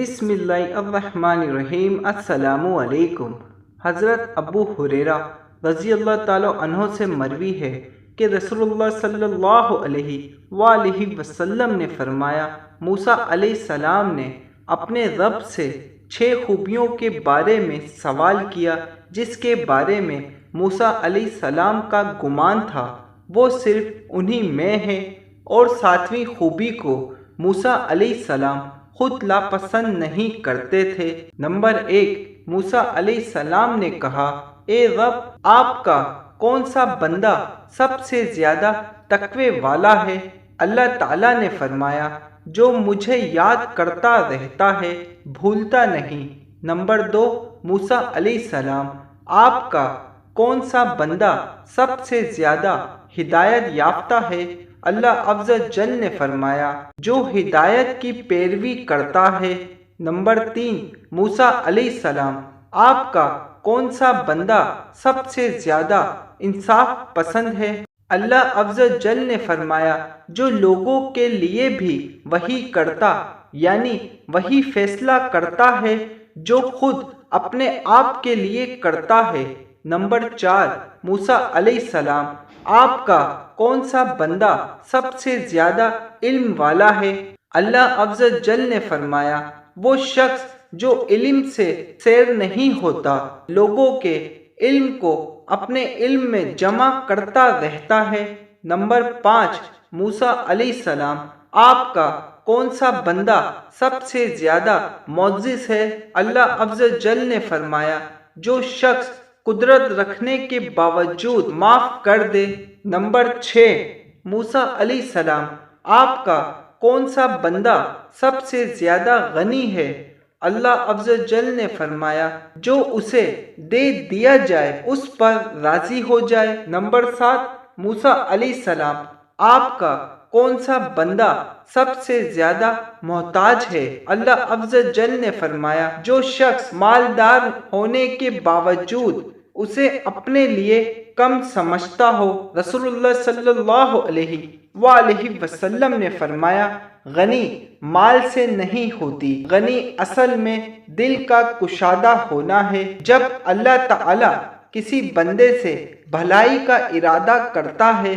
بسم اللہ الرحمن الرحیم۔ السلام علیکم۔ حضرت ابو ہریرہ رضی اللہ تعالیٰ عنہ سے مروی ہے کہ رسول اللہ صلی اللہ علیہ وآلہ وسلم نے فرمایا، موسیٰ علیہ السلام نے اپنے رب سے 6 خوبیوں کے بارے میں سوال کیا جس کے بارے میں موسیٰ علیہ السلام کا گمان تھا وہ صرف انہی میں ہے، اور 7ویں خوبی کو موسیٰ علیہ السلام خود لاپسند نہیں کرتے تھے۔ نمبر 1، موسیٰ علیہ السلام نے کہا، اے رب، آپ کا کون سا بندہ سب سے زیادہ تقوی والا ہے؟ اللہ تعالیٰ نے فرمایا، جو مجھے یاد کرتا رہتا ہے، بھولتا نہیں۔ نمبر 2، موسیٰ علیہ السلام، آپ کا کون سا بندہ سب سے زیادہ ہدایت یافتہ ہے؟ اللہ عز و جل نے فرمایا، جو ہدایت کی پیروی کرتا ہے۔ نمبر 3، موسیٰ علیہ السلام، آپ کا کون سا بندہ سب سے زیادہ انصاف پسند ہے؟ اللہ عز و جل نے فرمایا، جو لوگوں کے لیے بھی وہی کرتا، یعنی وہی فیصلہ کرتا ہے جو خود اپنے آپ کے لیے کرتا ہے۔ نمبر 4، موسیٰ علیہ السلام، آپ کا کون سا بندہ سب سے زیادہ علم والا ہے؟ اللہ عز و جل نے فرمایا، وہ شخص جو علم سے سیر نہیں ہوتا، لوگوں کے علم کو اپنے علم میں جمع کرتا رہتا ہے۔ نمبر 5، موسیٰ علیہ السلام، آپ کا کون سا بندہ سب سے زیادہ معزز ہے؟ اللہ عز و جل نے فرمایا، جو شخص قدرت رکھنے کے باوجود معاف کر دے۔ نمبر 6، موسیٰ علیہ السلام، آپ کا کون سا بندہ سب سے زیادہ غنی ہے؟ اللہ عز و جل نے فرمایا، جو اسے دے دیا جائے اس پر راضی ہو جائے۔ نمبر 7، موسیٰ علیہ السلام، آپ کا کون سا بندہ سب سے زیادہ محتاج ہے؟ اللہ عز و جل نے فرمایا، جو شخص مالدار ہونے کے باوجود اسے اپنے لیے کم سمجھتا ہو۔ رسول اللہ صلی اللہ علیہ وآلہ وسلم نے فرمایا، غنی مال سے نہیں ہوتی، غنی اصل میں دل کا کشادہ ہونا ہے۔ جب اللہ تعالیٰ کسی بندے سے بھلائی کا ارادہ کرتا ہے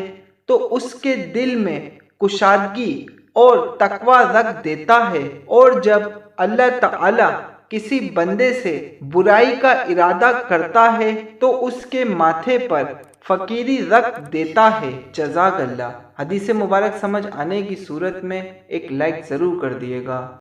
تو اس کے دل میں کشادگی اور تقوی رکھ دیتا ہے، اور جب اللہ تعالیٰ کسی بندے سے برائی کا ارادہ کرتا ہے تو اس کے ماتھے پر فقیری رکھ دیتا ہے۔ جزاک اللہ۔ حدیث مبارک سمجھ آنے کی صورت میں ایک لائک ضرور کر دیے گا۔